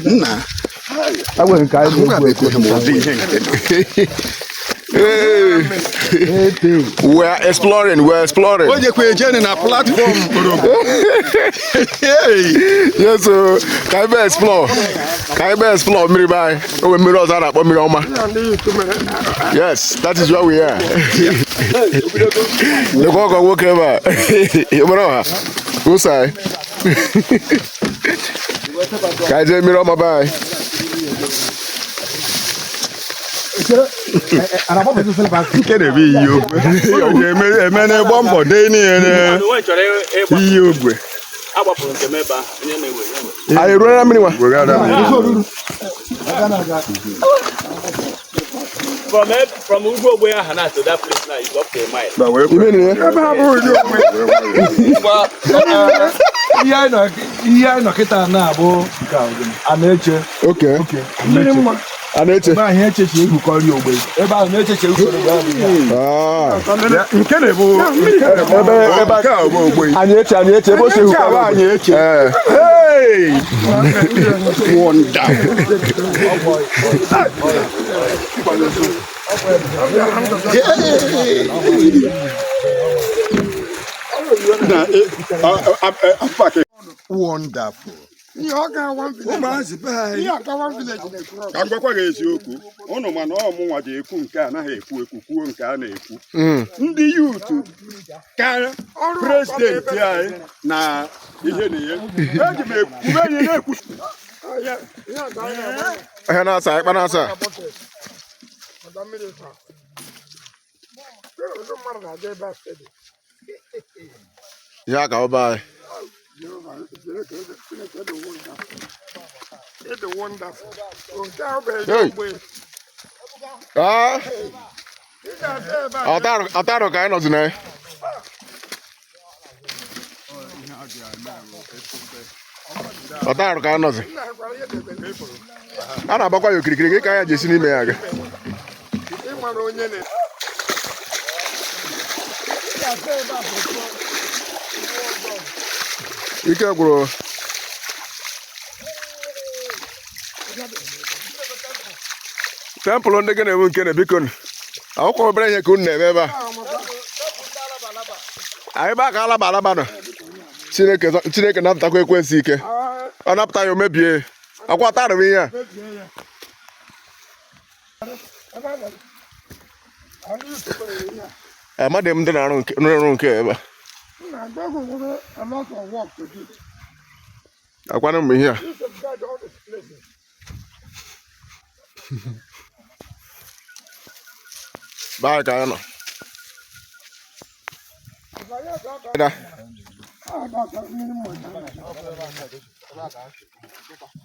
Nah. I wouldn't carry I'm going to we're exploring. Oh, you can join a platform. Yes, sir. Can I explore? Me by. Oh, we mirrors are up. Yes, that is where we are. The walk walk over. Who's I? Can I mirror my bye? Kede bi iyo gbe. Emene bombo de ni ene. Iyo gbe. Agbapụrụ nke meba onye na-ewe. Ayi ruo mmiri wa. From Ugbo Ogbe Hana to that place now is up to a mile. Ba we. Iya no kita na abụ Anaeche. Okay. Anaeche. Ba ihe echeche egwukọrị ogbe. Ebe ahụ na-echeche egwukọrị ogbe. Nke na-ebu ebe aka ogbe. Anaeche ebe o si egwukọrị Anaeche. Hey! Wonderful. Agwakwa ga-eziokwu ụnụ mana ọmụnwa ji ekwu nke a naghị ekwu kwuo nke a na-ekwu ndị yutu ka prezidenti anyị na ihe na ihe eji m ekwube enyi na-ekwu ihe na-asa ịkpa na-asa ya ka ọ baa ọtarụ ka anyị nọzi na ya ọtarụ ka anyị nọzi a na-agbakwa ya okirikiri gị ka anyị ji esi n'ime ya aga ike gwụrụ tempụl ndị gị na-ewu nke na biko akwụkwọ obere ihe ka unu na-eme ebe a anyị ba ka alaba nọ Chineke napụtakwa ekwensu ike ọ napụta ya o mebie akwa tarịm ihe a amadị m ndị na-arụ nke ebe a akwanụ m ihe a bye ka nọ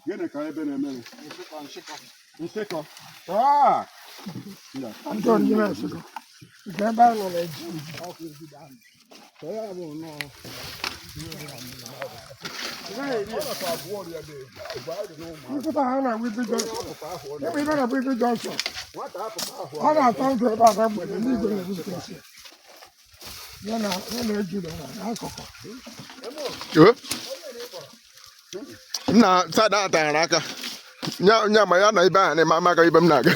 gịnị ka ebe na-eme nshịkọ nna sada atara aka nya ma ya na ibe a na-eme amaka ibe m na-aga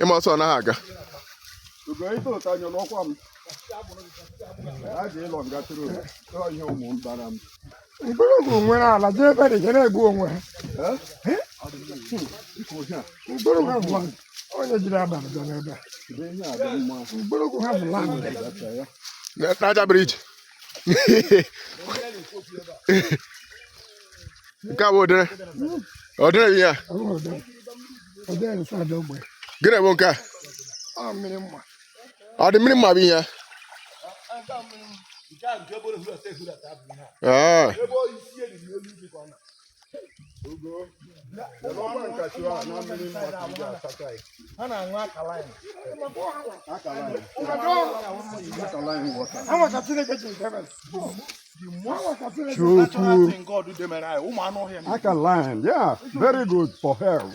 ịma ọsọ naghị aga mgbọrọgwụ nwere ala jee ebe dị na-egbu onwe ha onye jiri abalị bịa n'ebe mgbọrọgwụ ha bụ landị n'aja briji nke a bụ ọdịrị ihe a gịnị bụ nke a ọ dị mmiri mma bụ ihe Alkaline, yeah, very good for health.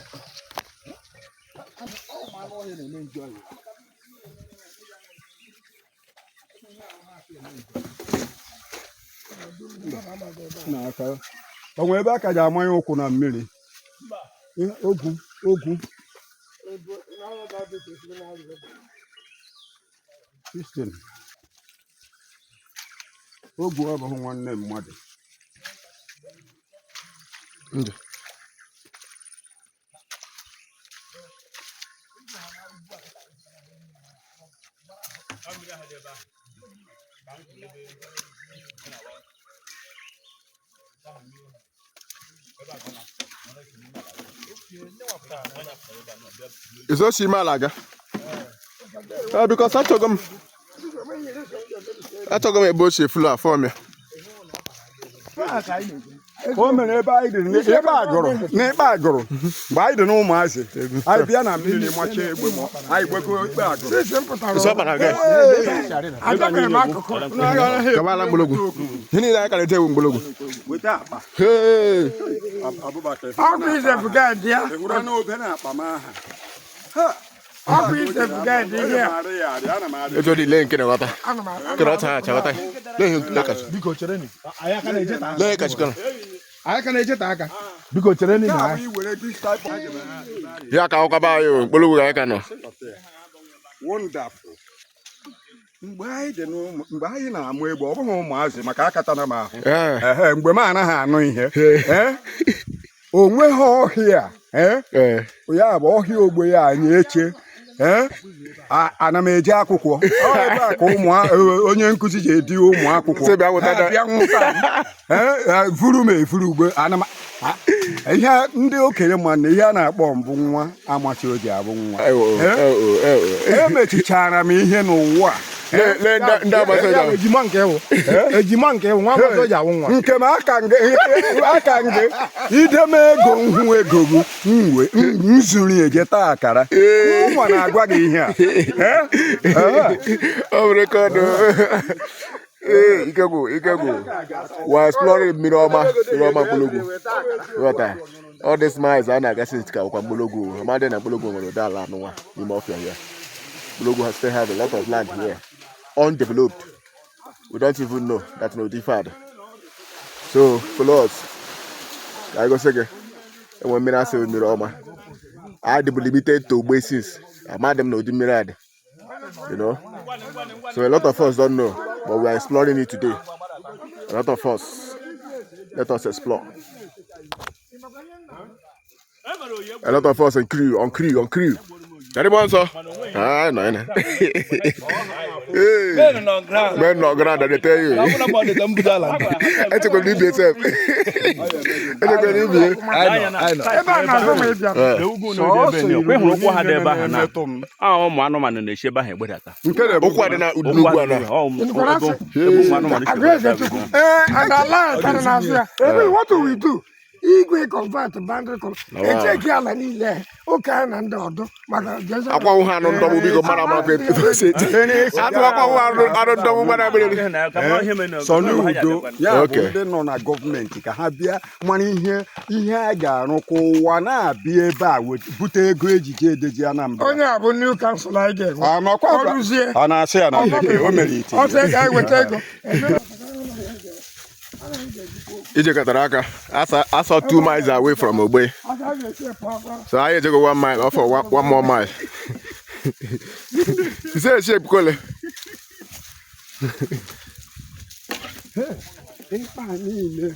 n'aka o nwere ebe aka ji amanye ụkwụ na mmiri ogwu Christian ogwu ọ bụ nwanne mmadụ Ndụ. Is that Shimalaga? Because I took him a bush full for me. o mere ebe anyị dị n'ebe agụrụ n'ebe agụrụ mgbe anyị dị n'ụmụazị anyị bịa na mmiri macha egbe anyị gbego ikpe agụrụ Kabala Bologu. You need I can tell you Bologu. weta akpa Hey, Abubakar Ọ bụ ize buga dị ya. ewura n'obe na akpa m aha Ọ bụ ize buga dị ya. ana m arị it's already laying in the water. Ana m akpa. Cannot touch. Let him look at Biko chere ni. Aya ka na-eje ta. Let him Aya ka na-eje ta aka. Biko chere ni na. iwere this type of ya ka ụka ba yo Bologu ya ka no. wonderful mgbe anyị na-amụ egbe ọ bụghị ụmụazị maka akatana m ahụ Eh. mgbe m anaghị anụ ihe o nweghị ọhịa Eh. ya bụ ọhịa ogbe ya anyị eche ana m eje akwụkwọ Ọ ebe a ka onye nkụzi ji edi ụmụ akwụkwọ Sị bịa nwụta Ha bịa nwụta m. Vuru m efuru ugbe ihe ndị okenye ma na ihe a na-akpọ mbụ nwa amachi o ji abụ nwa emechichara m ihe n'ụwa Le ndị agbata ya. Ejima nke ewu. Ejima nke ewu nwa agbata ya awụ nwa. nke m aka nge ideme ego nhụ ego gị nzuri eje taa akara nwa na-agwa gị ihe a Oh, record. Ikego. We're exploring Miroma Bologu. What? All these miles are not getting to Bologu. Imagine a Bologu on the land. No one in Mafia here. Bologu has still have a lot of land here, undeveloped. We don't even know that's no different. So for us, I go say, when me say Miroma, I be limited to basins. I'm them no Mirad. You know, so a lot of us don't know, but we are exploring it today. A lot of us, let us explore. A lot of us on crew. Anyone, sir? Ah, no. Men not ground, they tell you. I took a leave yourself. I took a leave you. I know. Ebe a na-azụ m ịbịa. ụmụ anụmanụ na-eche ebe ahụ egbedata Okwu adị na Udunugwu ana. Agụeze Chukwu. And Allah tara n'azụ ya. Ebe what do we do? Igwe convert boundary echeki ala niile oke a na ndị ọdụ maka Akwa ụha anụ ndọgbu biko mara ama pe seti. Atụ akwa ụha anụ ndọgbu mara mere. sọ n'udo ya bụ Okay. ndị nọ na gọọmenti ka ha bịa mara ihe a ga-arụ ka ụwa na-abịa ebe a bute ego ejije edeji Anambra onye a bụ new council anyị ga-enwe. Ọ rụzie. ọ na-asị ya na o mere ite Ọ sị ka anyị weta ego. Ije katara aka. Asa 2 miles away from Ogbe. So I just go 1 mile off for one more mile. You say shape kole. Ife a niile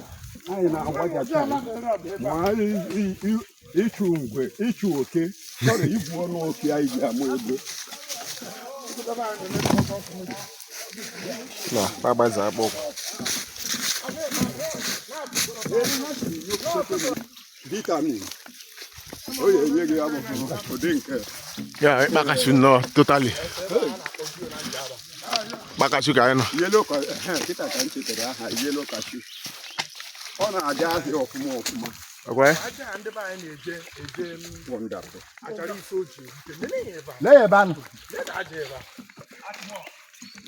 anyị na-agwajacha ma ịchụ ngwe ịchụ oke chọrọ ibu ọnụ oke anyị ji amụ ego No, baba za akpọ. vitamin o ga-enye gị ụdị nke Yeah, Bakashu no, totally. Bakashu ka no. yelo kịta ka m chetara aha yelo kashu ọ na-aga ahịa ọfụma Okay. wonderful Lee ebe anụ.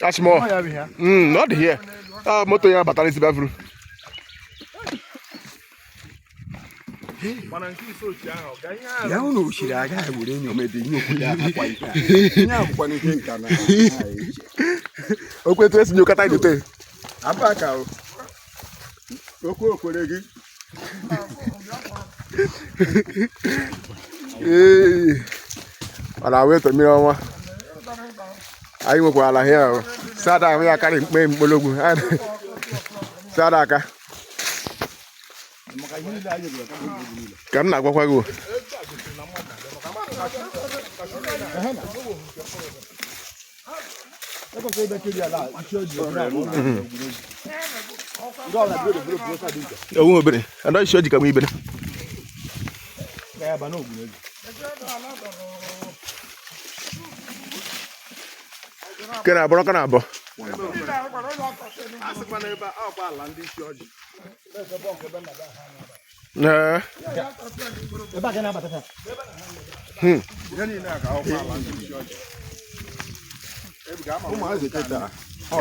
That's more. Not here. Moto ya batara isi bafuru. ya hụ na oshiri aga were nyomede nye obodo akwa ife a ihe akwụkwa n'ihe nka na Okwetu esi nyokata idote. abaka okwu okwere gị ọ na-aweta mmiri ọnwa anyị nwekwara ala hịa sada ahụ ya karị mkpe mkpologwu sada aka ka m na-agwakwa gị onwe obere ada isi oji ka m ibere ke na-abụrụ ka na-abụ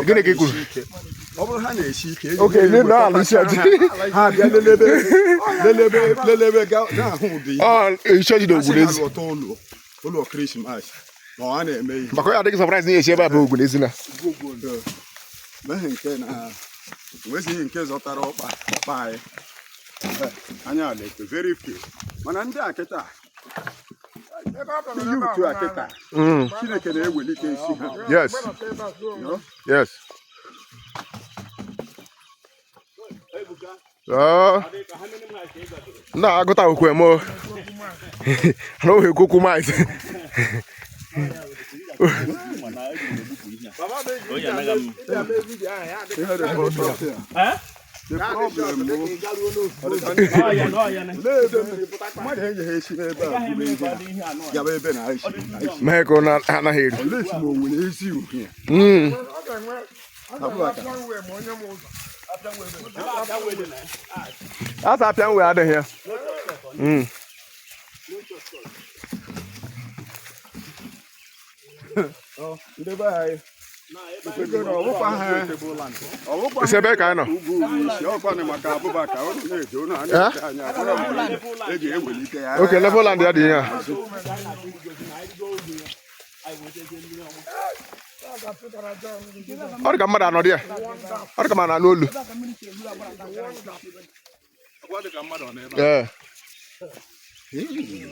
gịnị ka ị kwuru ọ bụrụ ha na-esi ike oke na-alụ isi ọjị ha bịa lelebe ga-ahụ ụdị isi ọjị na ogwulezi ụlọ krismas ma ọ na-eme ihe maka ya adịghị sọpraịz na-esi ebe a bụ ogwulezi na mehe nke na enwezighị nke zọtara ọkpa anyị anya ala eto very few mana ndị a kịta ndị utu a kịta Chineke na-ewelite isi ha yes na-agụta okwu emo anaghị ekwukwu maịsị The problem mmadụ enyeghị esi n'ebe a gaba ebe na mee ka ọ anaghị eri olesi ma o nwere ezi uhie asa apịa nwe adịghị ya ndị be anyị isi ebe ka anyị nọ maka Abubakar oke Legoland ya dị ihe a ọ dị ka mmadụ anọ dị ya ọ dị ka mmadụ anọ olu ee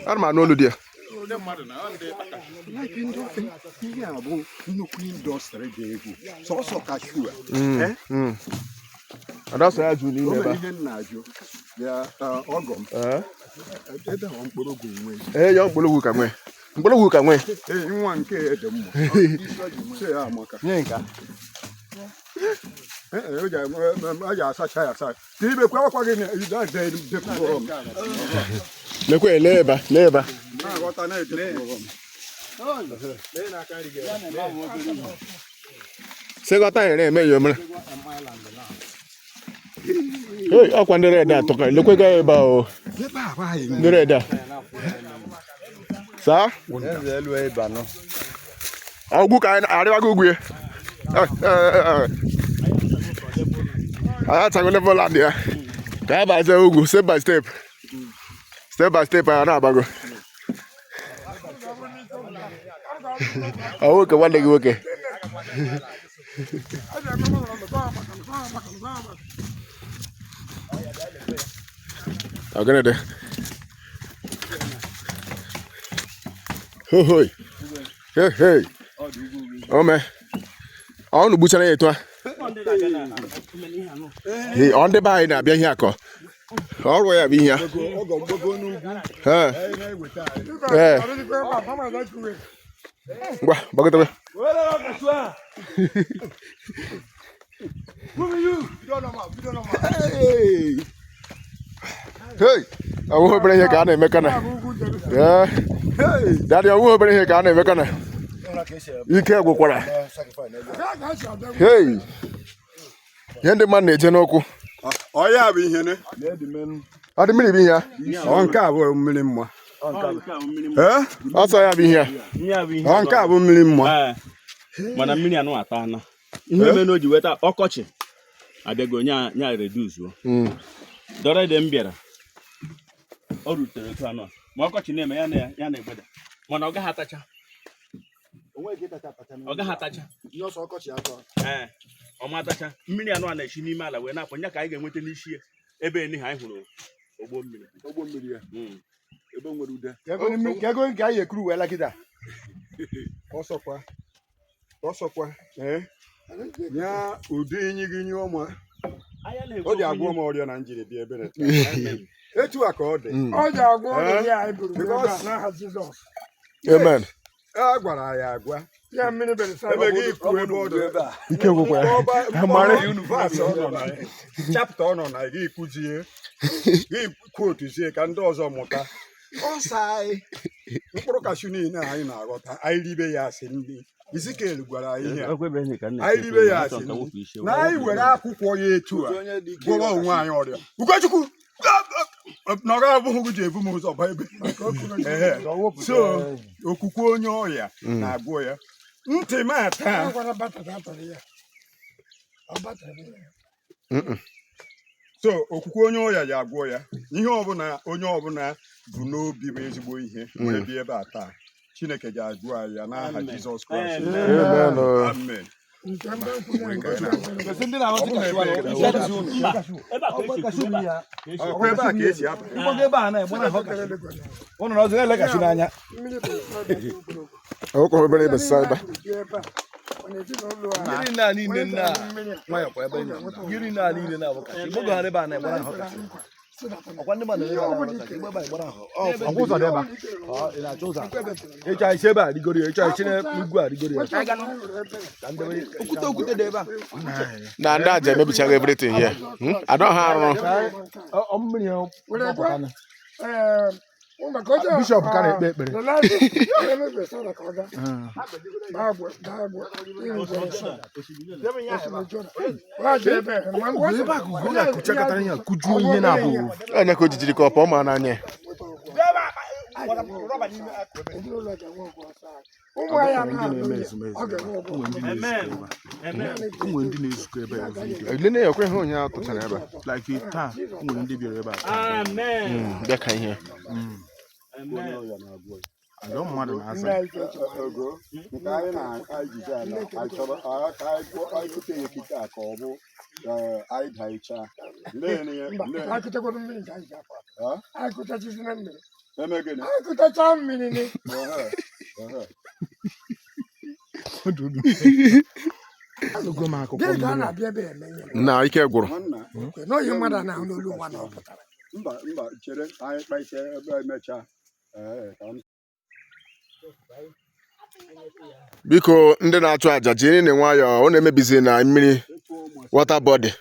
ana m anụ olu dị ya ihe a bụ nnukwu indọstrị ga-egwu sọsọ kashu adasọ ya jụ n'ime ebe ihe nna ajụ ya ọgọ m ebe ahụ mkpọrọgwụ nwe ya mkpọrọgwụ ka nwe nwa nke ede mma ya amaka o ji asacha ya asacha ka ibe kwakwa gị lekwe lee ebe na-aghọta segọta nyere eme ya omere ọkwa ndị red atọka lekwega ebe ahụ ndị red a saa ọgwụ ka anyị arịwago ugwu ya anyị atago Legoland ya ka anyị bazie ugwu step by step anyị na-agbago nwoke nwanne gị nwoke Ogene de. Hoi. Hey. Ome. Onu buchana yetu a. He on the buy na bia here ko. Ọrụ ya bụ ihe. Ngwa, gbagotebe. Hey, awu obere ihe ka a na-eme kana. Daddy awu obere ihe ka a na-eme kana. Ike gwụkwara. Hey. Ihe ndị mmadụ na-eje n'okwu. Ọ ya bụ ihe ne. Ọ dị mmiri bụ ihe. Ọ nke a bụ mmiri mma. Ọsọ ya bụ ihe. Ọ nke a bụ mmiri mma. Mana mmiri anụ ata na. Ihe mere na o ji weta ọkọchị abịago nya reduce o. Dọrọ ide m bịara. Ọ rutere otu anọ. Ma ọkọchị na-eme ya na-egbeda. Mana ọ gaghị atacha. Ọ gaghị atacha. Ihe ọsọ ọkọchị atọ. Ọ ma atacha. Mmiri anụ a na-eshi n'ime ala wee na-apụ nya ka anyị ga-enweta n'isi ya. ebe ni ha hụrụ ogbo mmiri ya ebe nwere ude ka ego nke anyị ekuru wee lakịta ọsọkwa ya ụdị inyi gị nye ọma ọ dị agwọ m ọrịa na njiri bịa ebe etu a ka ọ dị ọ ji agwọ ọrịa ya anyị buru n'aha Jizọs. Amen. a gwara ya agwa Ya mmiri belisa ebe gị ikwu ebe ọ dị ebe a Ike gwụkwa ya. Mara yunivasiti ọ nọ na chapta ọ nọ na gị kwuzie gị kwotuzie ka ndị ọzọ mụta ọsa anyị mkpụrụ kashu niile anyị na-aghọta anyị ribe ya asị ndị Ezikiel gwara anyị ihe anyị ribe ya asị ndị na anyị were akwụkwọ ya etu a gwọrọ onwe anyị ọrịa Ugochukwu nọrọ abụghị ji ebu m ụzọ Baịbụl so okwukwe onye ọrịa na-agwọ ya ntị m ata so okwukwe onye ọrịa ya agwọ ya ihe ọbụla onye ọbụla bụ n'obi bụ ezigbo ihe wee bịa ebe a taa Chineke ga-agwọ anyị ya n'aha Jizọs Kraịst. Amen. Ebe a ka esi Ọkwa obere ebe saiba. Na ndị aja emebichaghị everything here. I don't have Bishop ka na-ekpe ekpere. onye ka o jijiri ka ọ pụọ ma n'anya. Ụmụ ndị na-ezukọ ebe a. Ile na-ekwe ha onye atụchara ebe a. Like taa, ụmụ ndị bịara ebe a. Amen. Bịa ka ihe. Ndị mmadụ na-asa. nke anyị na-ejide ala anyị chọrọ ka anyị kute ya kite a ka ọ bụ anyị daicha emegene akụtacha mmiri ni gịnị ka a na-abịa ebe eme ihe Na ike gwụrụ. n'oyi mmadụ a na-ahụ n'olu ụwa na ọ pụtara mba chere anyị kpaise ebe emechaa Biko ndị na-achụ aja jiri na nwayọọ, ọ na-emebizi na mmiri water body.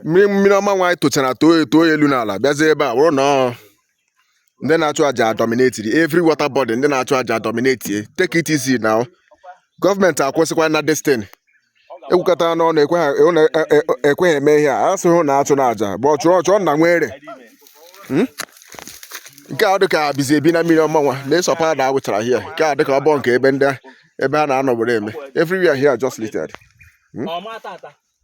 Mmiri ọma nwaanyị tochara too elu n'ala bịazie ebe a wụrụ na ndị na-achụ aja dominate every water body. Ndị na-achụ aja dominate. Take it easy now. Gọọmenti akwụsịkwa na destiny. Ekwukọta n'ọnụ ekweghị eme ihe a asịhụ na achụ na aja bụ ọchụọ nna nwere nke a dịka bizi ebi na mmiri ọmanwa na-esọpa da awụchara hie nke a dịka ọbọ nke ebe ha na-anọ were eme everywhere here just littered.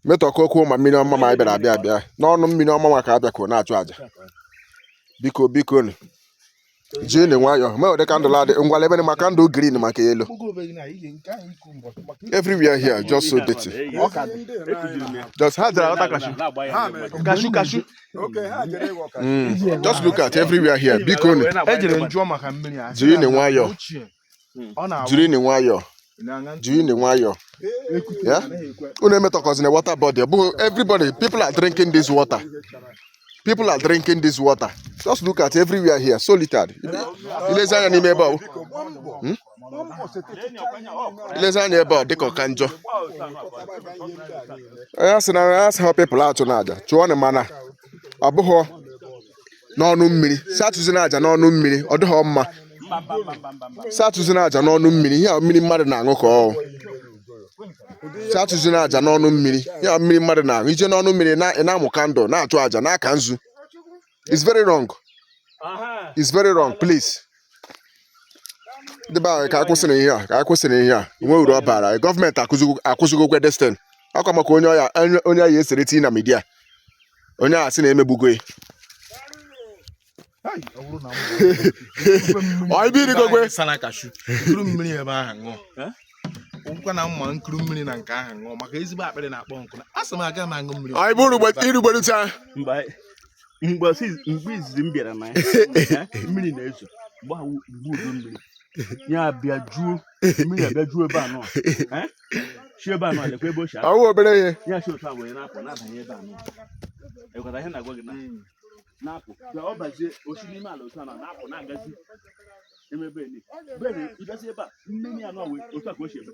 Metọ okwu ma mmiri ọma ma bịara abịa n'ọnụ mmiri ọmanwa ka abịa ka na-achụ aja. Biko nụ jee na nwayọọ mee ụdị kandụl adị ngwala ebe ma kandụl green maka elu everywhere here just so dirty. Just ha jere ghọta kashu. Just look at everywhere here. Biko nụ jiri na nwayọọ jiri na nwayọọ unu emetọkọzi na water body. Everybody, people are drinking this water. People are drinking this water. Just look at everywhere here, so littered. Ilezi anya n'ime ebe a. Ilezi anya ebe a dịka kanjọ. Ya sị na ya sị ha people achụ n'aja. Chụọ na mana abụghọ n'ọnụ mmiri. Satụzi n'aja n'ọnụ mmiri, ọ dịghọ mma. Satụzi n'aja n'ọnụ mmiri, ihe mmiri mmadụ na-aṅụ ka ọ. Satụzi n'aja n'ọnụ mmiri, ya mmiri mmadụ na-aṅụ. Ije n'ọnụ mmiri na-amụ kandụl na-achụ aja n'aka nzu. It's very wrong. It's very wrong, please. Debe ka akwụsịrị ihe a nwe uru ọ bara. Gọọmenti akwụsịgokwe destin. Akwa maka onye ya esere tii na media. Onye a sị na-emegbugo ya. Ọ ibi rigogwe. Nkwa na mma nkuru mmiri na nke ahụ ṅụọ maka ezigbo akpịrị na-akpọ nkụ. Asị m aga m aṅụ mmiri. Anyị bụrụ irugberucha. Mgbe izizi m bịara na ya mmiri na-ezo mgbe udu mmiri ya bịa juo mmiri abịa juo ebe anọ chi ebe anọ lekwa ebe o shi obere ihe ya shi otu a were na-apụ na-abanye ebe anọ ekweta ihe na-agwa gị na-apụ ọ bazie osi n'ime ala otu anọ na-apụ na-agazi emebe ele bere ịbịazi ebe a mmiri anọ wee otu a ka o shi ebe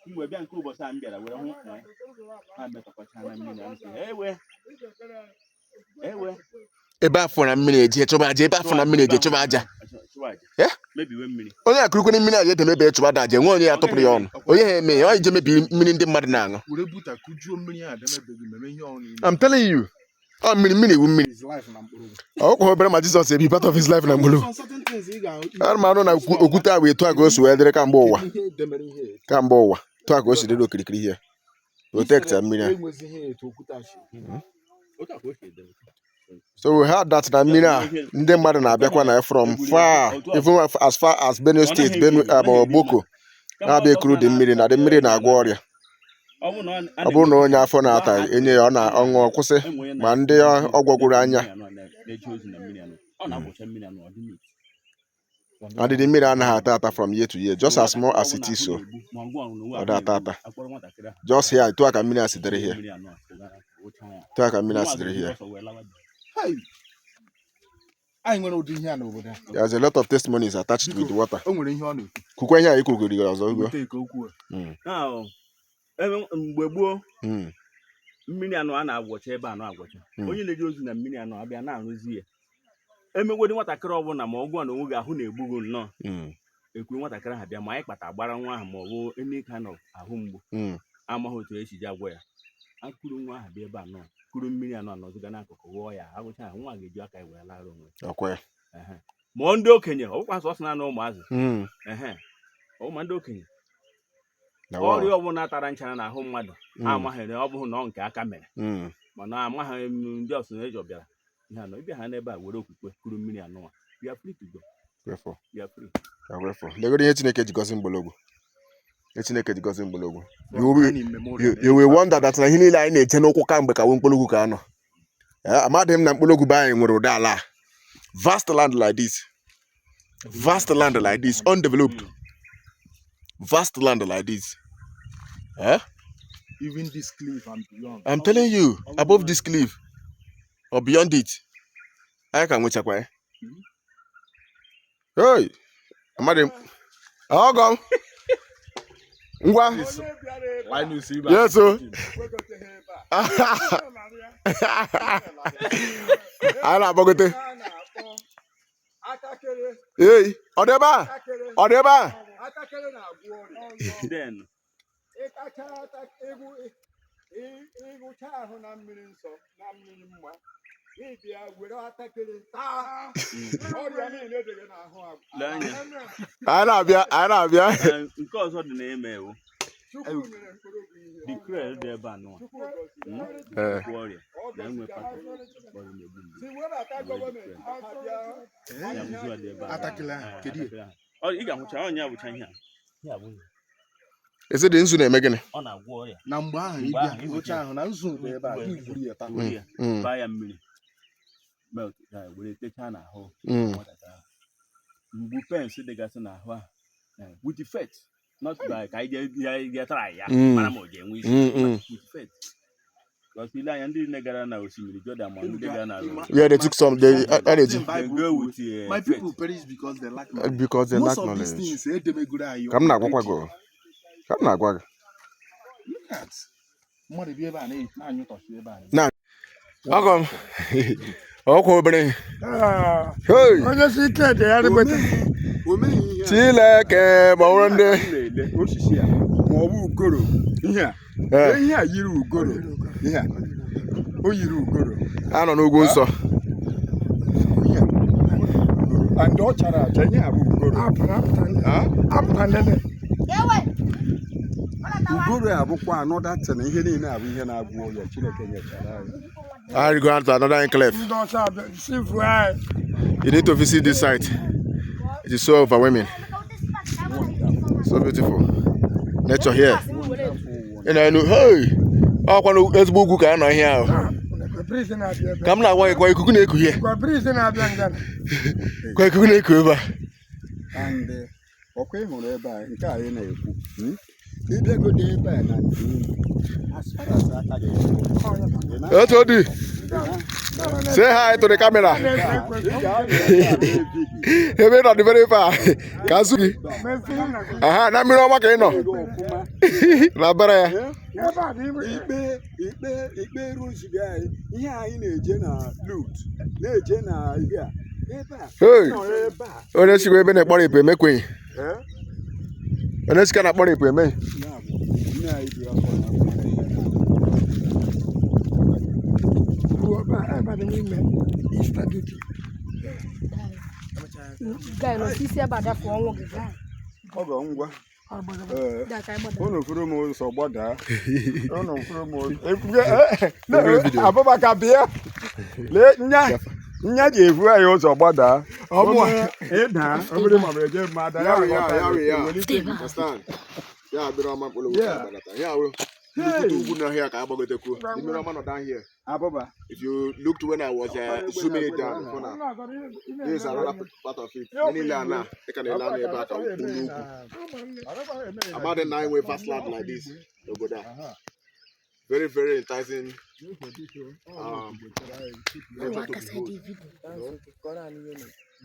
mgbe bịa nke ụbọchị a m bịara were hụ ha metọkwacha na mmiri a nsị ewe ebe afọ na mmiri eji chụba aja ebe afọ na mmiri eji chụba aja onye akụrụkwere mmiri aja ede mebe chụba aja nwe onye ya tụpụrụ ya ọnụ onye ha eme ya ọ ije mebi mmiri ndị mmadụ na-aṅụ I'm telling you mmiri iwu mmiri ọkwa obere ma Jizọs ebi part of his life na mgbulu anụmanụ na okwute a wee tụọ ka o si wee dịrị kamgbe ụwa tụọ ka o si dịrị okirikiri ihe protect mmiri a. So we heard that na mmiri a ndị mmadụ na-abịakwa na from far even as far as Benue State Boko na-abịa ekuru dị mmiri na dị mmiri na-agwọ ọrịa ọ bụrụ na onye afọ na-ata enye ya ọ na-ọṅụ kwụsị ma ndị ọgwọgwụrụ anya adịdị mmiri anaghị ata from year to year just as small as it is so ọ da ata just here tụọ ka mmiri a sitere here tụọ ka mmiri a sitere here. There's a lot of testimonies attached with the water. Kukwe ihe a ikwugoro ọzọ ugbo mgbe gboo mmiri anọ a na-agwọcha ebe anọ agwọcha onye na-eji ozi na mmiri anọ abịa na-arụzi ya emegwedi nwatakịrị ọbụla ma ọgwụ na onwe gị ahụ na-egbugo nnọọ ekwu nwatakịrị ha bịa ma anyị kpata gbara nwa ahụ ma ọ bụ any kind of ahụ mgbu amaghị otu esi ji agwọ ya akụrụ nwa ahụ bịa ebe anọ kuru mmiri anọ anọziga n'akụkụ ghọọ ya agwụcha ahụ nwa ga-eji aka wee lara onwe ma ndị okenye ọ bụkwa sọsọ na ụmụazị ma ndị okenye ọrịa ọbụla tara nchara n'ahụ mmadụ amaghị na ọ bụghị na ọ nke aka mere mana amaghị ndị ọsụneji bịara ihe anọ ịbịa ha n'ebe a were okwukwe kuru mmiri anọ bịa free to go legoro ihe Chineke ji gọzi mgbọrọgwụ you will wonder that na ihe niile anyị na-eje n'ụkwụ kamgbe ka wee mkpọrọgwụ ka anọ amadị m na mkpọrọgwụ be anyị nwere ụdị ala vast land like this undeveloped vast land like this even this cliff and beyond. I'm telling you above this cliff or beyond it I can nwechakwa ya hey amadị ọgọ ngwa yes so a na-agbagote hey ọ dị ebe a ịgụcha ahụ na mmiri nsọ na mmiri mma ịbịa were atakịrị ọrịa niile dị n'ahụ anyị na-abịa nke ọzọ dị na-eme ewu declare dị ebe anọ ọrịa na-enwe ị ga-ahụcha onye abụcha ihe a eze dị nzu na-eme gịnị ọ na-agwọ ọrịa na mgbe ahụ ịbịa ịgụcha ahụ na nzu bụ ebe a iburu ya taa baa ya mmiri melt were techa n'ahụ mgbu pens dịgasị n'ahụ a with the faith not by ka anyị tara ya mara ma ọ ga-enwe isi with faith because ile anya ndị negara na osimiri Jordan ma ndị gara na they took some energy go with my people perish because they lack knowledge ka m na-agwakwa gị ọgọ m ọkwa obere onye si ike dị ya rịgbeta Chineke ma ọrụ ndị osisi a ma ọ bụ ugoro ihe a yiri ugoro ihe a o yiri ugoro a nọ n'ugwu nsọ and ọ chara acha ihe a bụ ugoro ugoro a bụkwa anọda tena ihe niile abụ ihe na-agwọ ọrịa Chineke nyechara anyị. I go to another enclave. You need to visit this site. It is so overwhelming. So beautiful. Nature here. And I know, hey, I want to go to Ghana here. Come now, why you couldn't echo here? Quite couldn't echo over. And okay, whatever, you can't echo. Did a good day back as far as I can. That's what do. Say hi to the camera. You may not be very far. Kazuki. Aha, na miro maka ino. Na bara. Ikpe rules guy. Ihe anyị na-eje na loot. Na-eje na here. Hey. Onye sikwa ebe na-ekpọrọ ipe emekwenyi. Onye sikwa na-akpọrọ ipe eme. Guy, no, see about that for one guy. Ogo ngwa. Ono furu mo so gboda. Ono furu mo. Abubakar bia. Le nya je efu ayo so gboda. Omo e da, obere ma be je ma da. Yeah. Understand? Yeah, be on my polo. Yeah, we. Here ka agbagoteku. The mirror man down here. Ababa. If you looked when I was zooming it down before now, this is another part of it. Many land now, they can land here back. About the 9-way fast land like this, you go there. Very, very enticing. This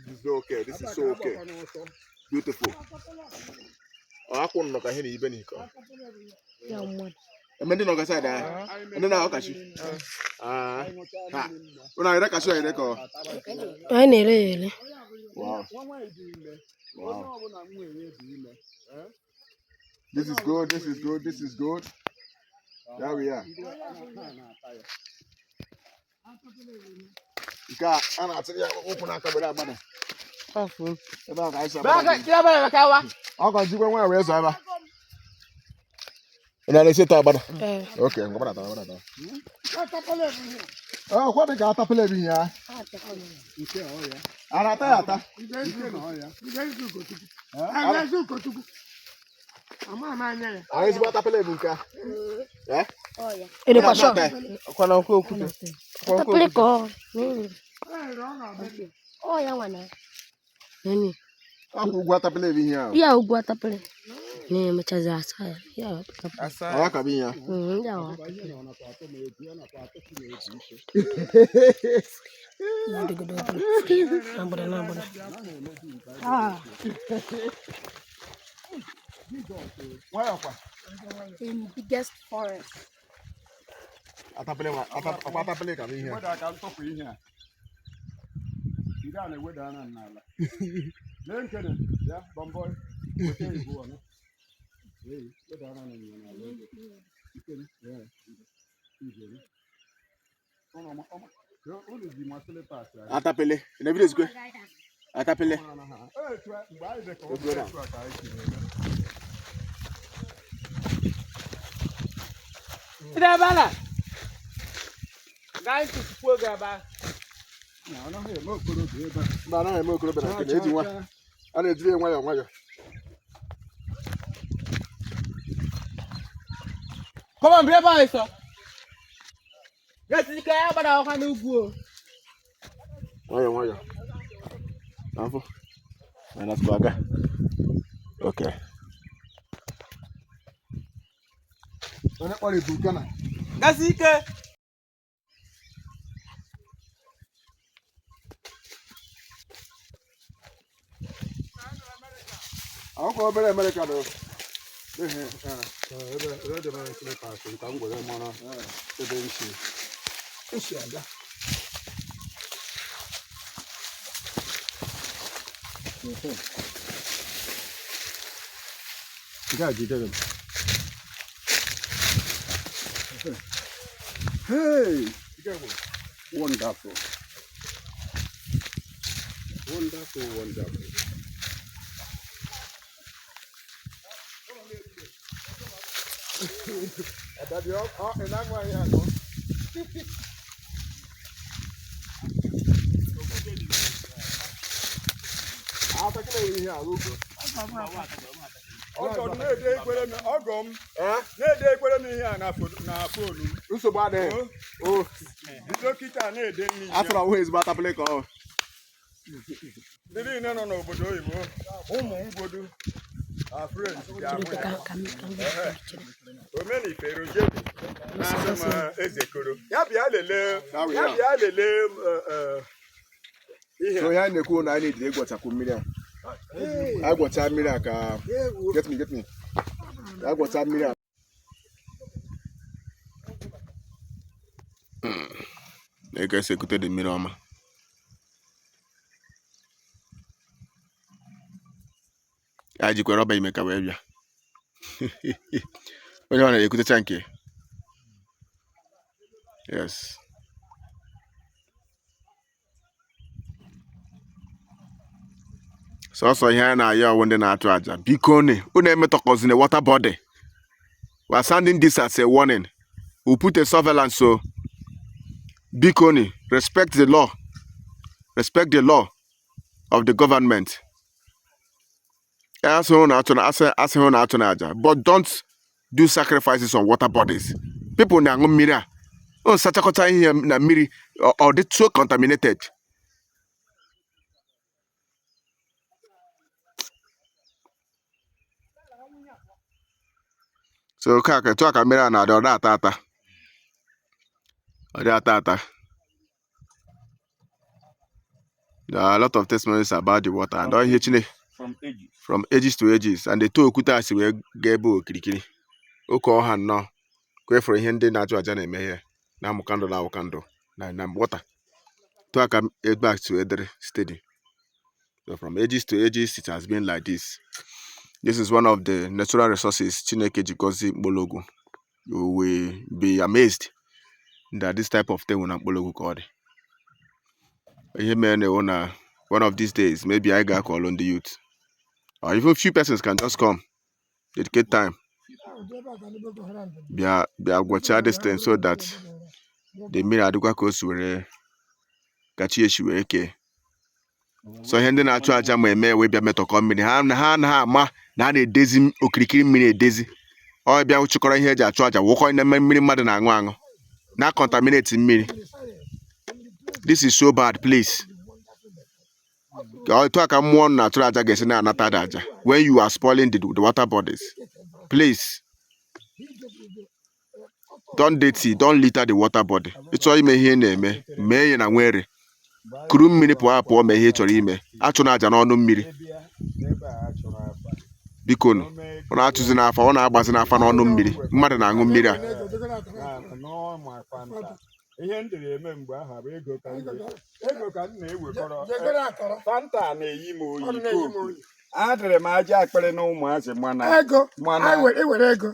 is okay. This is so okay. Beautiful. I couldn't look at any even here. And then no side there. And then I catch you. When I catch you, I record. I need it. Wow. This is good. This is good. This is good. There we are. I'm not telling you, open up the banner. And I say, okay, I'm going to oh, what the got up living here? Arata. I was what up living car. Yeah? Oh, yeah. In the passion. Oh, yeah, one. Aku gua tapi living here. Yeah, gua tapi. Ni macam zasa. Yeah. Asa kabinha. Yeah. In biggest forest. Atapele kabinha. Whether I can talk in here. You got a weather and nala. Then can it? Yeah, bomboy. You go on. Hey, weather and nala. You can, yeah. Atapele. In the video is good. Atapele. Bala. Guys, to Pogaba. Banana mo kuro bana kene edi wa. Ana edire nwa. Come on, brother, boy, so. Let's see kaya bada kwa nugu. Nwa. Afo. Ana squaga. Okay. Ona kwali bukana. Nasike. Ako obere America do. Hey, wonderful. ọgọ na-ede ekwere m ọgọ m na-ede ekwere m ihe a na fonu m. Nsogbu adịghị. Oh, dọkịta na-ede n'ihe. afọ ahụ ezigbo atapụle ka ọ. Ndị niile nọ n'obodo oyibo ụmụ ngwodu omenifere ojebi na-asị m ezekoro ya bịa lelee ihe So ya na-ekwu na anyị na-ejide ịgwọchapụ mmiri a. Anyị gwọcha mmiri a ka get me. Anyị gwọcha mmiri a. Na-ege ekute dị mmiri ọma. Ya jikwa rọba ime ka wee bịa. Onye ọ na-ekutecha nke. Yes. Sọsọ ihe a na-ayọ ọwụ ndị na-atụ aja. Biko unu emetọkọzina water body. We are sending this as a warning. We put a surveillance so biko respect the law. Respect the law of the government. But don't do sacrifices on water bodies. People na mmiri on sachakọta ihe na mmiri or they so contaminated. So kaka tu aka mmiri na ada ata. There are a lot of testimonies about the water and all here from ages to ages, and they told Okuta we gebo kirikiri. Oko ọha nnọọ kwefere ihe ndị na-achụ aja na-eme ihe na amụkandụ na awụkandụ na water. To aka back to edere steady. So from ages to ages, it has been like this. This is one of the natural resources Chineke ji gozie Mkpologu. You will be amazed that this type of thing will not Mkpologu ka ọ dị. Ihe mere na one of these days, maybe I got call on the youth. Or even few persons can just come, dedicate time. Be a watch this thing so that the mirror aduka coast were kachi issue eke. So hende na achọ aja ma eme we bia metọkọ mmiri ha na ama na na edezi okirikiri mmiri edezi. Ọ bịa chịkọrọ ihe eji achọ aja wụkọ na mmiri mmadụ na aṅụ na contaminate mmiri. This is so bad, please. When you are spoiling the water bodies, please don't dirty, don't litter the water body. It's all you may hear me na nwere. Kuru mmiri pụọ me ihe chọrọ ime. Achụna aja n'ọnụ mmiri. Biko ọ na-atụzi n'afa, ọ na-agbazi n'afa n'ọnụ mmiri. Mmadụ na-aṅụ mmiri a. Ihe ndịrị eme mgbe aha bụ ego ka m na-ewekọrọ Fanta na-eyi m oyi. Adịrị m aja akpịrị na ụmụazị mana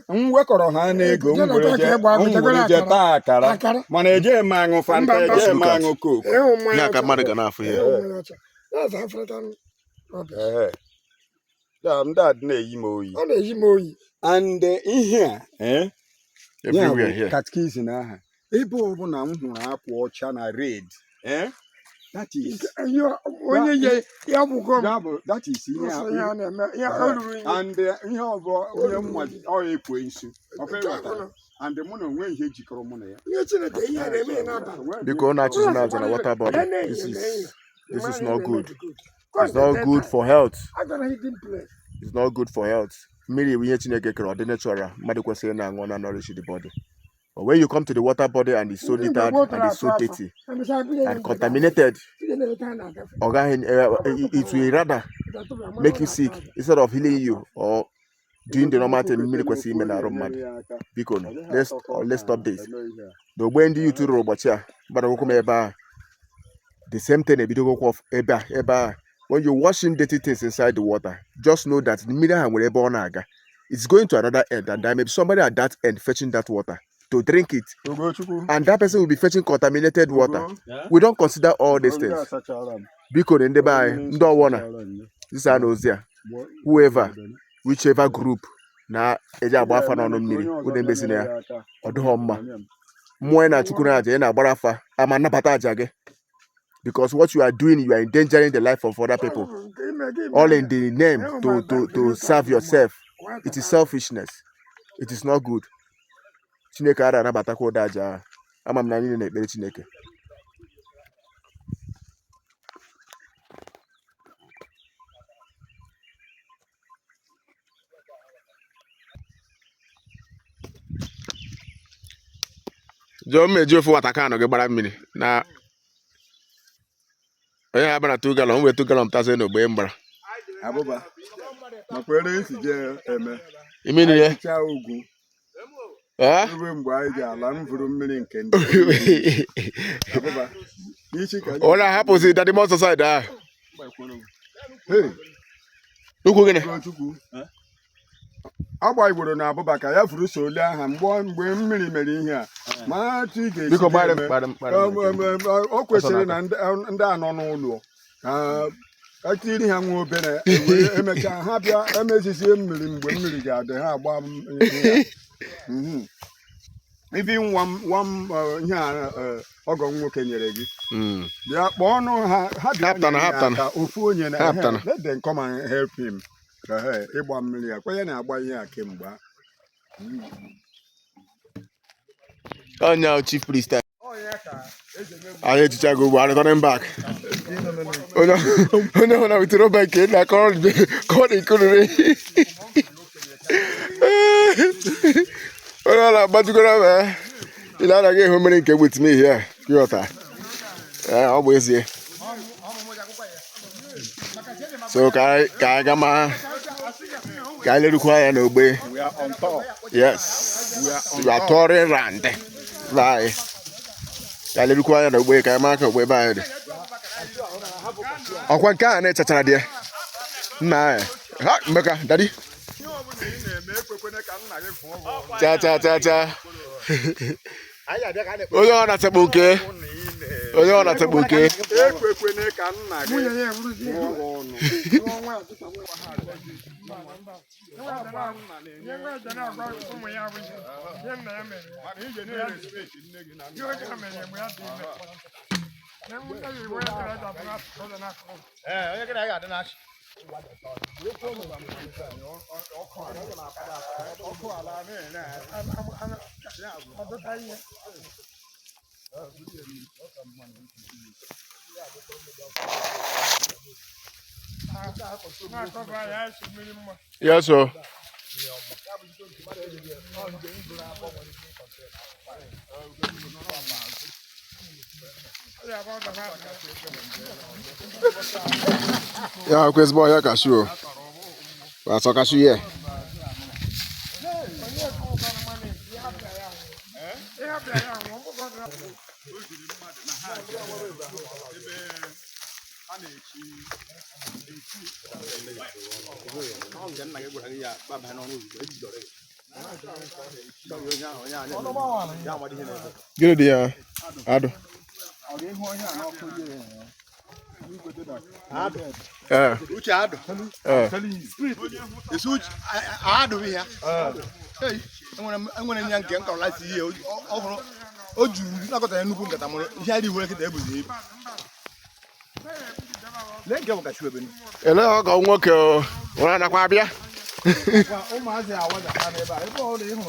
m wekọrọ ha n'ego m were je taa akara mana eje m aṅụ Fanta, eje m aṅụ Coke. Ya ka mmadụ ga na-afụ ya. Ndị a na-eyi m oyi. And ihe a everywhere here. Catechism aha. Ebe ọbụla m hụrụ akwa ọcha na red, that is and ihe ọbụ onye mmadụ ọ ekwe nsu and mụ na onwe ihe jikọrọ mụ na ya. Biko na-achụzi na-aja na water body. This is not good. It's not good for health. It's not good for health. Mmiri ihe Chineke kere ọ dị natural, mmadụ kwesịrị na-aṅụ na nourish the body. But when you come to the water body and it's so littered and it's so dirty and contaminated, it will rather make you sick instead of healing you or doing the normal thing. Let's stop this. The way you to robotia, but the same thing when you're washing dirty things inside the water, just know that the middle it's going to another end, and there may be somebody at that end fetching that water to drink it, and that person will be fetching contaminated water. We don't consider all these things. Because in the by this is whoever, whichever group na eja agbafa na ọnụ mmiri ụdị mbesi na ya ọdụghọ mma mmụọ na chukwu na aja na agbarafa ama nnapata aja gị because what you are doing, you are endangering the life of other people, all in the name to serve yourself. It is selfishness. It is not good. Chineke ara anabatakwa ụda aja. Ama m na niile na-ekpere Chineke. Jọọ mmeji ofu wataka anọ gị gbara mmiri na onye ha bara 2 galọn wee 2 galọn tazie n'ogbe mgbara. Abụba makwere isi je eme Imini ya cha ugwu ebe mgbe anyị ji ala mvuru mmiri nke ndị Abụba ichi ka ọ na-ahapụzi dadị mọsọ saịdị ahụ. hey Ukwu gịnị? Chukwu agba igboro na Abụba ka ya furu so ole aha mgbe mmiri mere ihe a ma atụ ị ga-esi Biko gbara o kwesịrị na ndị anọ n'ụlọ atiri ha nwa obere emechaa ha bịa emezizie mmiri mgbe mmiri ga-adị ha agba ibi nwa m ihe a ọgọ nwoke nyere gị bịa kpọọ ọnụ ha bịa ka ofu onye na let them come and help him ịgba mmiri ya kwenye na-agba ihe a kemgbe Onya chief priest. I hate to go ugbo returning back. Onye hụ na witero back na call the economy. Onye na batugoro me. Ile ana ga ehụ mmiri nke with me here. Kyota. Ọ bụ ezie. So ka gama ka lerukwa ya n'ogbe. we are on top. Yes. We are touring around. Right. Ka lerukwa ya n'ogbe ka ma ka ogbe ba anyị dị. Ọkwa nke a na-echachara dị. Nna ha Mbeka daddy. Cha. Onye ọ na-atakpo oke. Onye ọ na-atakpo oke. Ekwekwene ka nna gị ọnụ. Yes, sir. Yeah, quiz boy, ya cashew. That's a cashew here. Get it there. Ado. Uche Ado. Esi Uche Ado ya. Enwere nya nke nkọrọ lati ihe ọhụrụ o juru nakọta nnukwu nkata mụrụ ihe adị were kịta ebuzi ibu. Lee nke bụ ka chue benu. Ele ọgọ nwoke o. Ora nakwa abịa. Ụmụazị awaja ha n'ebe a ebe ọ dị ịhụ.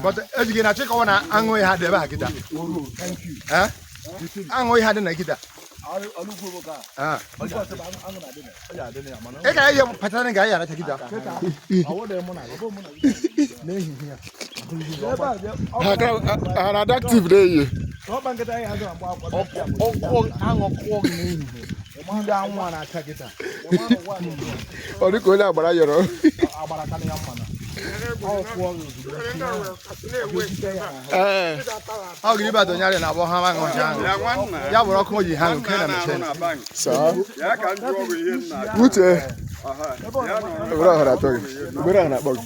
But ejighi na chịkọwa na aṅụ ihe dị ebe a kịta. Aṅụ ihe dị na kịta. Ị ga ihe pachara ga ya aracha kịta. Ha active dey here. Ọ dị ka onye agbara yọrọ. Ọ gịrị ba donyare na abọ ha ma ngọ ha. Ya bụrụ ọkụ ji ha nke na meche. Sa. Uche. Obere ọha na-atọ gị. Obere ọha na-akpọ gị.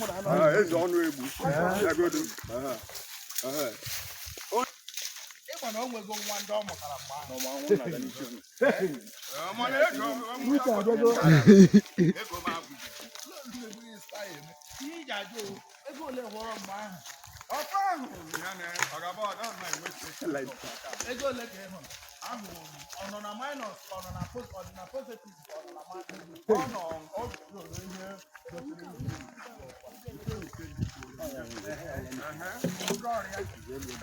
Eze ọnụ egbu. Yagodo. Ịgba na o nwego nwa ndị ọ mụtara mgbe ahụ. Ego m agwụ. Ihe iji ajụ ego ole hụrụ mgbe ahụ? Ọkwa ahụ ya na ọgaba ọdọ na enwechi. Ego ole ka ị hụrụ? Ahụ ọ nọ na minus ka ọ nọ na positive ka ọ nọ na minus? Ọ nọ ihe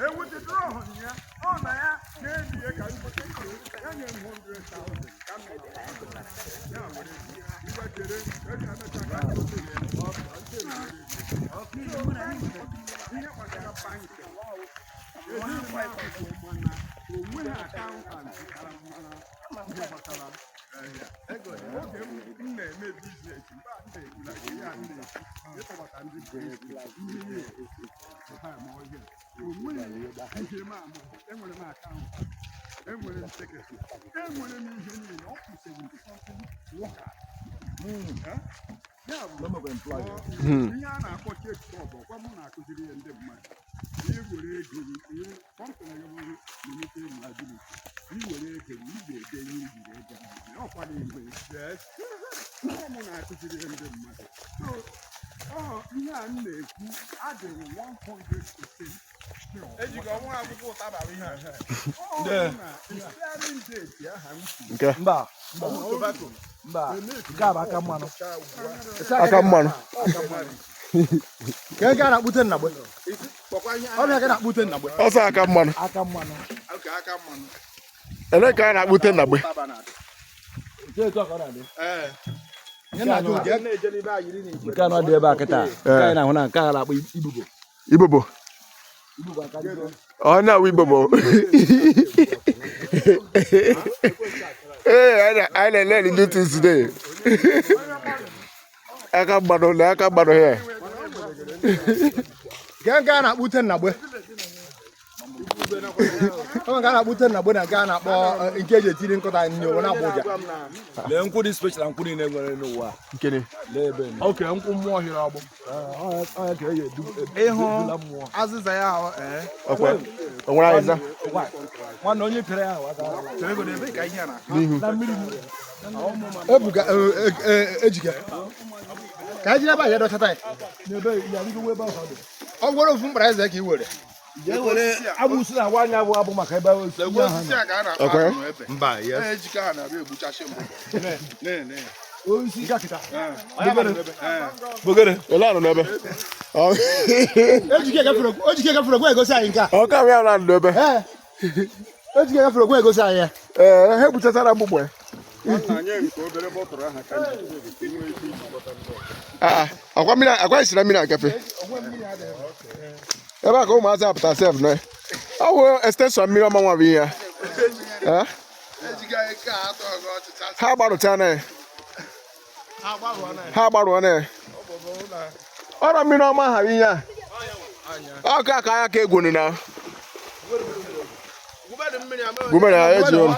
ewetedoro ọhụrụ ya ọ na ya na-ebie ka ya nye 100,000 ka ya were iwetere eji amecha ka ihe kpatara banki onwe ha akaụntantị kara mara ihe gbasara oge m na-eme biznes mgbe a na-ebula ihe a na-esi ịkpọbata ndị enwere m akaụntụ enwere m sekretị enwere m ihe niile ọ kwụsịrị wọka ya bụ ihe a na-akpọ cheki shọp ọkwa m na-akụziri ihe ndị mmadụ iwere ego ihe kọmpanị nwere limite liability iwere ego ị ga-ede ihe ijiri ego ọkwa na-egbe ihe m na-akụziri ihe ndị mmadụ ihe a m na-ekwu adịrị 100% ejighị ọnwa akwụkwọ ụtaba bụ ihe a. Nke mba nke a bụ aka mmanụ aka mmanụ. ka ego a na-akpụte nnagbe ọ bụ aka na-akpụte nnagbe Ọsọ aka mmanụ. aka mmanụ Ele ka a na-akpụte nnagbe. nke etu a ka ọ na-adị Ee. nke anọ dị ebe a kịta nke anyị na-ahụ na nke a na-akpọ ibubo Ibobo. Ọ na-awụ Ibobo. I learn new things today. Aka mmanụ na aka mmanụ here. nke a na-akpụte nnagbe ọ nke a na-akpụte nnagbe na nke a na-akpọ nke eji etiri nkụta nri onwe na-akpọ ụja lee nkwụ dị special nkwụ niile nwere n'ụwa Nkene. lee ebe Oke nkwụ mmụọ hiri ọgbụ. onye ka eji Ịhụ azịza ya ahụ Okwe. O nwere azịza. nwanne onye pere ya ahụ chere ego ebe ka ihe a na. na mmiri ebuga ejike ka eji ebe a ya dọchata ya n'ebe ya ndị ebe ahụ dị ọ gwara ofu mkpara eze ka i were were agbụsị na nwaanyị abụ abụ maka ebe Osisi a ka a na-akpọ Okay. ahụ ebe. mba ya Ejike ha na-abịa egbuchachi mbụ. osisi nke akịta Bogere. Ele anọ n'ebe. ejike gafere gwa egosi anyị nke a Ọ ka ya na n'ebe. ejike gafere gwa egosi anyị ya Ha ebuchatara mgbugbe. anyị nke obere bọtụrụ aha ka Akwa mmiri akwa isira mmiri agafe. Ebe a ka ụmụazị apụta sef nọ. Ọ bụ extension mmiri ọma nwa bụ ihe ya. Ejike anyị ka atọ ọgọ ọchịcha. Ha gbarụcha na ya. Ha gbarụọ na ya. Ọrụ mmiri ọma ha bụ ihe a. Ọ ka aka ya ka egwu ni na. Gumere ha eji ụlọ.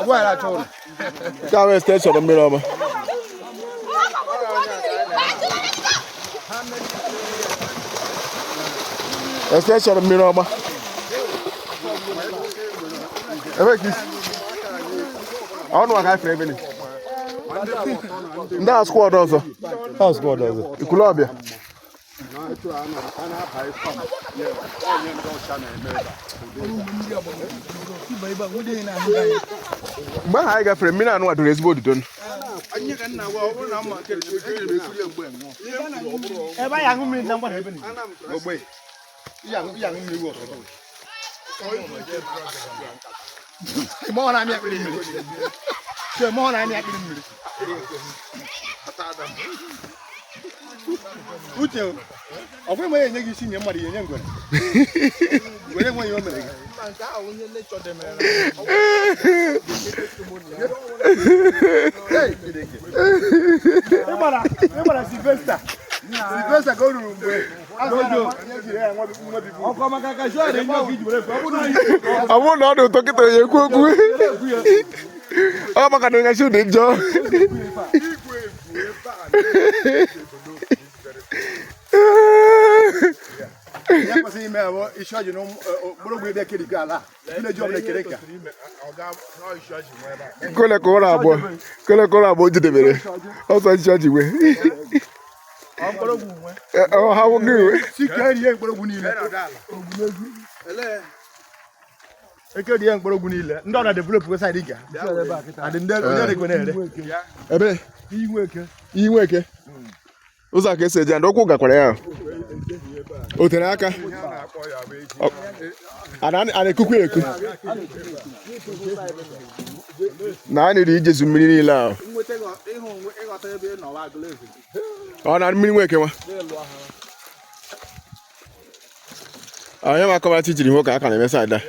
Ka wee extension mmiri ọma. Extension mmiri ọma. Ebe ka isi. Ọnụ aka ifere ebe ni. Ndị a squad ọzọ. Ikulu ọbịa. Mgbe ahụ anyị gafere mmiri anụ wadoro ezigbo odido. Anyị ka nna ọ bụrụ na mma nke ejiri ekiri mgbe ṅụọ. ebe anyị aṅụ mmiri na mgbada ebe ni Ogbe. ihe aṅụ mmiri iwu ọtụtụ mọ na-amị akpịrị mmiri mọ na-amị akpịrị mmiri uche ọ bụrụ ma ya enye gị isi nye mmadụ ya enye ngwere ngwere nwe ya o mere gị Nke ahụ ihe nature demere. ịgbara Sylvester ka o ruru mgbe ọkọ maka ka shọ dị nye oge iji were fe Ọ bụrụ na ọ dị ụtọ kịta ya ekwu okwu. Ọ maka na ngachi dị njọ. Ya kwesịrị ime abụọ isi ọjị n'okporo ebe kiri ka ala village ọbụla ekere ka kole ka ụra abụọ jedebere ọsọ chọọchị wee ha nwoke iwe sikerie mkpọrọgwụ niile ekerie mkpọrọgwụ niile ndị ọna develop weside ga adị ndị onye rekwe na-ere ebe iyi nweke ụzọ a ka esi eje ndị ụkwụ gakwara ya o tere aka a na-ekukwu eku na a na-eri ijezu mmiri niile ahụ ọ na mmiri nweke nwa onye ma akọwara tijiri nwoke aka na emesa ada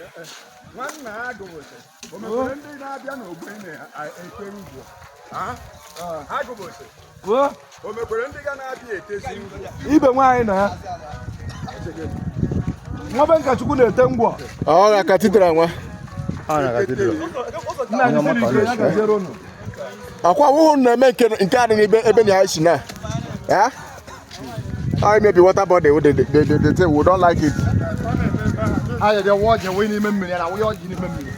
ibe nwaanyị na ya nwa be Nkachukwu na-ete ngwọ ọ ga-aka titara nwa akwa wụhụ na-eme nke a dị ebe na ya si na ya I maybe water body they say we don't like it. I dey watch we n'ime mmiri na we ọjị n'ime mmiri.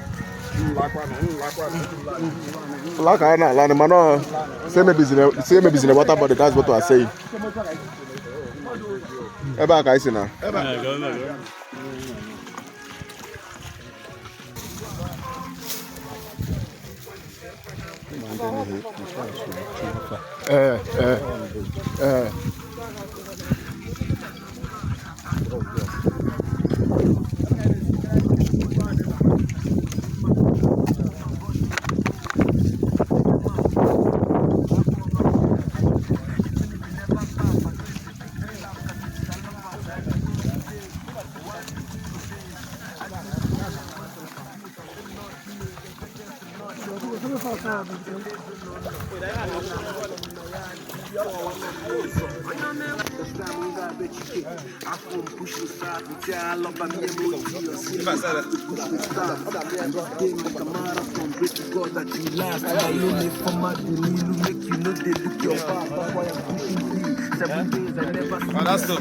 Like I na land man no say maybe in the water body, that's what I say. Eba ka isi na. Ah, that's it.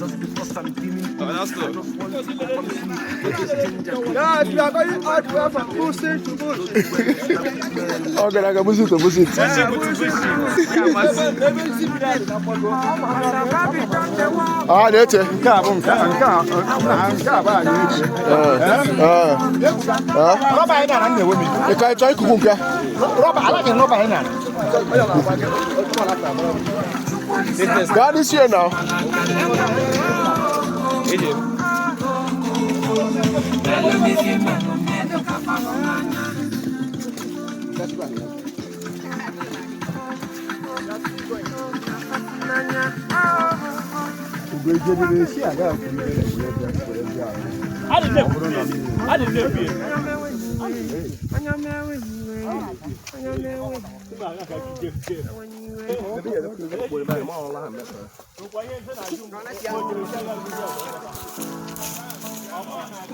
God is here now.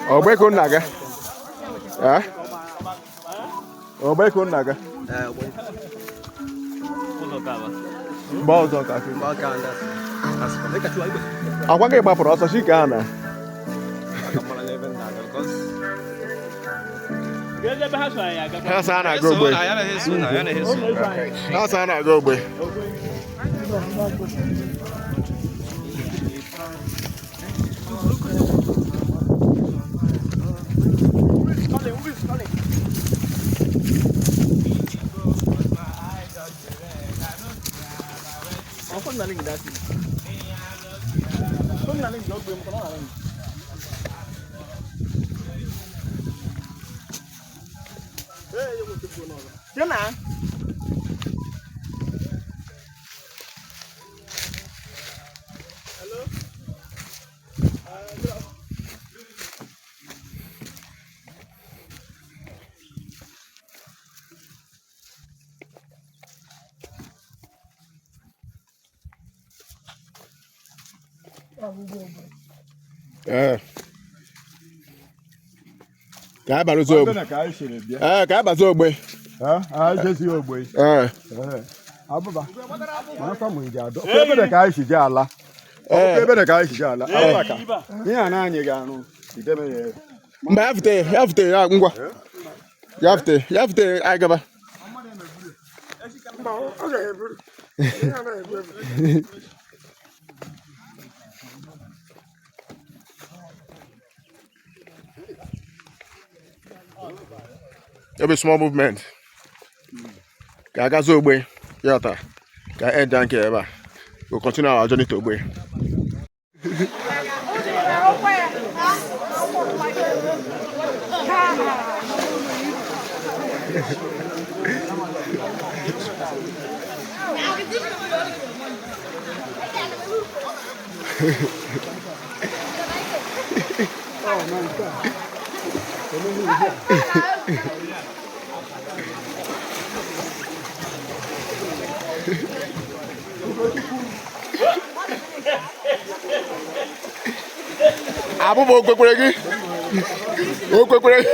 Obeko naga. Ah? Obeko naga. Bozo ka. Agwa ga gba poro ọsọ shi ka na. Ha sa na go gbe. Ha sa na go gbe. Ka ba zo. Ka ba zo ogbe. Ah, jesi ogbe. abụba mana ka mụ ji adọ ebe ka anyị si je ala ebe ka anyị si je ala abaka ihe a na anyị ga-arụ idebe ya mba ya fute ya ngwa ya fute anyị gaba There'll be small movement. Kagazo Ogbe, Yata, Ka down here. We'll continue our journey to Ogbe. Oh my God. Abu mau kue lagi? Oh kue lagi?